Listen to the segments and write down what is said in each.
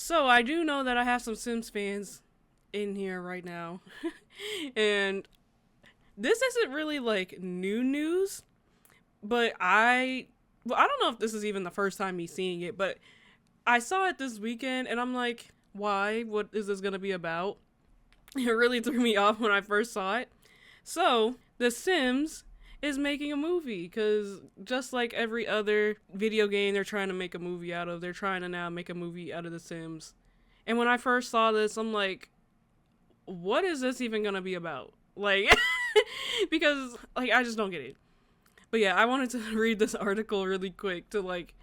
So I do know that I have some Sims fans in here right now. And this isn't really like new news, but I don't know if this is even the first time me seeing it, but I saw it this weekend and I'm like, why? What is this going to be about? It really threw me off when I first saw it. So, The Sims is making a movie because just like every other video game they're trying to make a movie out of, they're trying to now make a movie out of The Sims. And when I first saw this, I'm like, what is this even going to be about? Like, because like I just don't get it. But yeah, I wanted to read this article really quick to like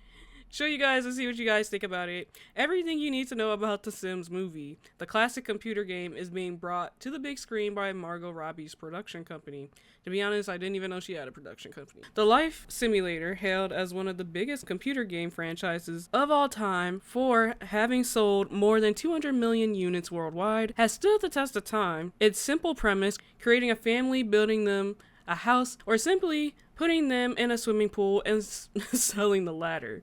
show you guys and see what you guys think about it. Everything you need to know about The Sims movie. The classic computer game is being brought to the big screen by Margot Robbie's production company. To be honest, I didn't even know she had a production company. The Life Simulator, hailed as one of the biggest computer game franchises of all time for having sold more than 200 million units worldwide, has stood the test of time. Its simple premise, creating a family, building them a house, or simply putting them in a swimming pool and selling the latter.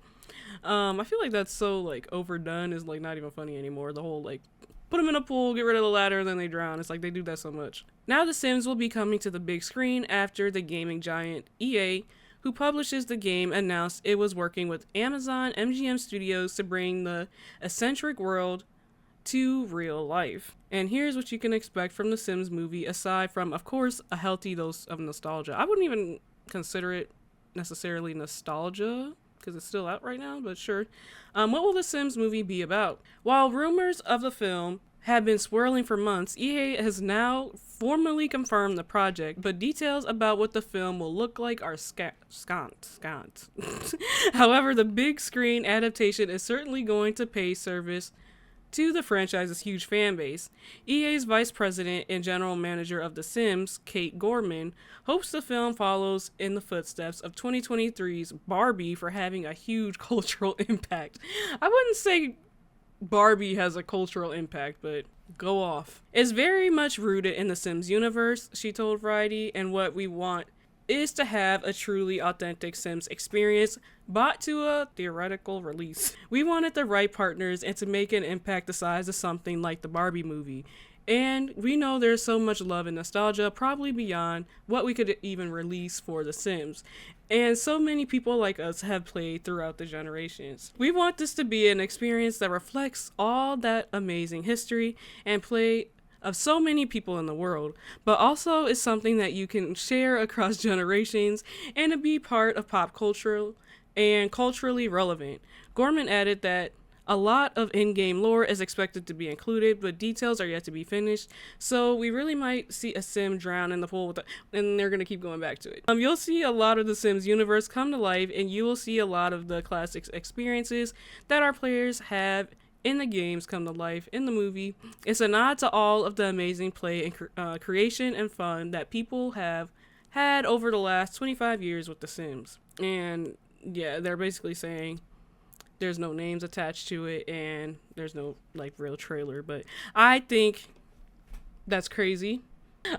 I feel like that's so like overdone, is like not even funny anymore. The whole like put them in a pool, get rid of the ladder, and then they drown. It's like they do that so much. Now The Sims will be coming to the big screen after the gaming giant EA, who publishes the game, announced it was working with Amazon MGM Studios to bring the eccentric world to real life. And here's what you can expect from the Sims movie, aside from, of course, a healthy dose of nostalgia. I wouldn't even consider it necessarily nostalgia, because it's still out right now, but sure. What will the Sims movie be about? While rumors of the film have been swirling for months, EA has now formally confirmed the project, but details about what the film will look like are scant. However, the big screen adaptation is certainly going to pay service to the franchise's huge fan base. EA's vice president and general manager of The Sims, Kate Gorman, hopes the film follows in the footsteps of 2023's Barbie for having a huge cultural impact. I wouldn't say Barbie has a cultural impact, but go off. It's very much rooted in the Sims universe, she told Variety, and what we want is to have a truly authentic Sims experience brought to a theoretical release. We wanted the right partners and to make an impact the size of something like the Barbie movie. And we know there's so much love and nostalgia, probably beyond what we could even release for The Sims. And so many people like us have played throughout the generations. We want this to be an experience that reflects all that amazing history and play of so many people in the world, but also is something that you can share across generations and to be part of pop culture and culturally relevant. Gorman added that a lot of in-game lore is expected to be included, but details are yet to be finished, so we really might see a Sim drown in the pool and they're going to keep going back to it. You'll see a lot of the Sims universe come to life, and you will see a lot of the classic experiences that our players have in the games come to life in the movie. It's a nod to all of the amazing play and creation and fun that people have had over the last 25 years with The Sims. And yeah, they're basically saying there's no names attached to it and there's no like real trailer, but I think that's crazy.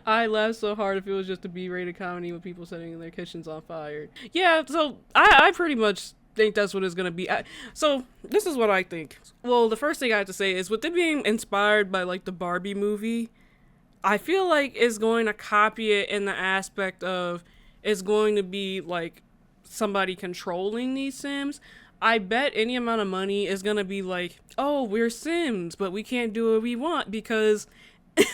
I laughed so hard if it was just a B-rated comedy with people setting their kitchens on fire. Yeah, so I pretty much think that's what it's gonna be. So this is what I think. Well, the first thing I have to say is with it being inspired by like the Barbie movie, I feel like it's going to copy it in the aspect of it's going to be like somebody controlling these Sims. I bet any amount of money is gonna be like, oh, we're Sims, but we can't do what we want because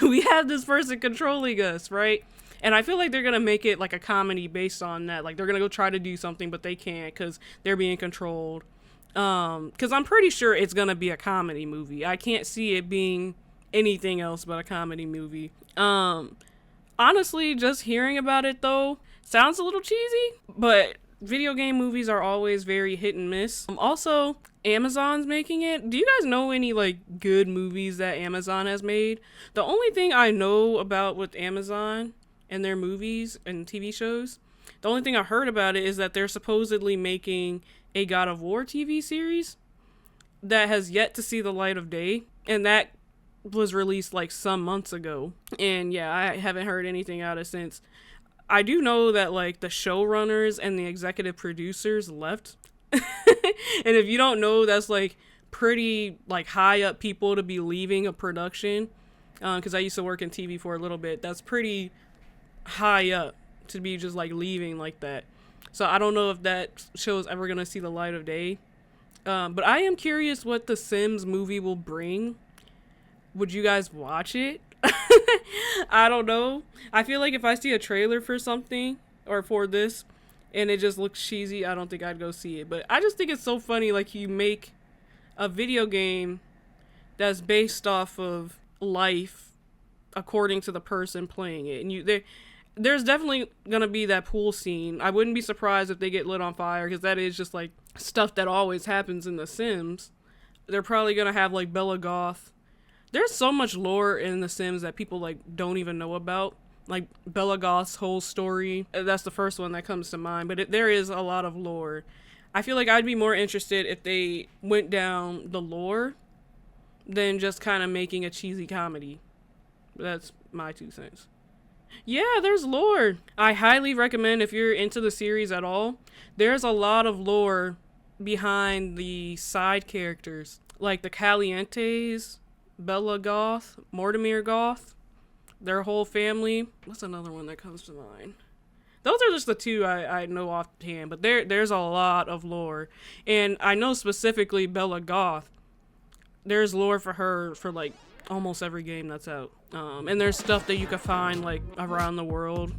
we have this person controlling us, right? And I feel like they're going to make it like a comedy based on that. Like they're going to go try to do something, but they can't because they're being controlled. Because I'm pretty sure it's going to be a comedy movie. I can't see it being anything else but a comedy movie. Honestly, just hearing about it though, sounds a little cheesy, but video game movies are always very hit and miss. Also, Amazon's making it. Do you guys know any like good movies that Amazon has made? The only thing I know about with Amazon and their movies and TV shows, the only thing I heard about it is that they're supposedly making a God of War TV series that has yet to see the light of day, and that was released like some months ago. And yeah, I haven't heard anything out of since. I do know that like the showrunners and the executive producers left. And if you don't know, that's like pretty like high up people to be leaving a production, because I used to work in TV for a little bit. That's pretty high up to be just like leaving like that. So I don't know if that show's ever gonna see the light of day. But I am curious what the Sims movie will bring. Would you guys watch it? I don't know. I feel like if I see a trailer for something or for this and it just looks cheesy, I don't think I'd go see it. But I just think it's so funny, like you make a video game that's based off of life according to the person playing it. And there's definitely gonna be that pool scene. I wouldn't be surprised if they get lit on fire, because that is just like stuff that always happens in The Sims. They're probably gonna have like Bella Goth. There's so much lore in The Sims that people like don't even know about. Like Bella Goth's whole story. That's the first one that comes to mind. But there is a lot of lore. I feel like I'd be more interested if they went down the lore than just kind of making a cheesy comedy. That's my 2 cents. Yeah, there's lore. I highly recommend, if you're into the series at all, there's a lot of lore behind the side characters. Like the Calientes, Bella Goth, Mortimer Goth, their whole family. What's another one that comes to mind? Those are just the 2 I know offhand, but there's a lot of lore. And I know specifically Bella Goth, there's lore for her for like almost every game that's out. And there's stuff that you can find like around the world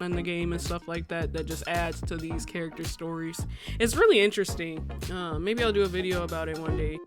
in the game and stuff like that that just adds to these character stories. It's really interesting. Maybe I'll do a video about it one day.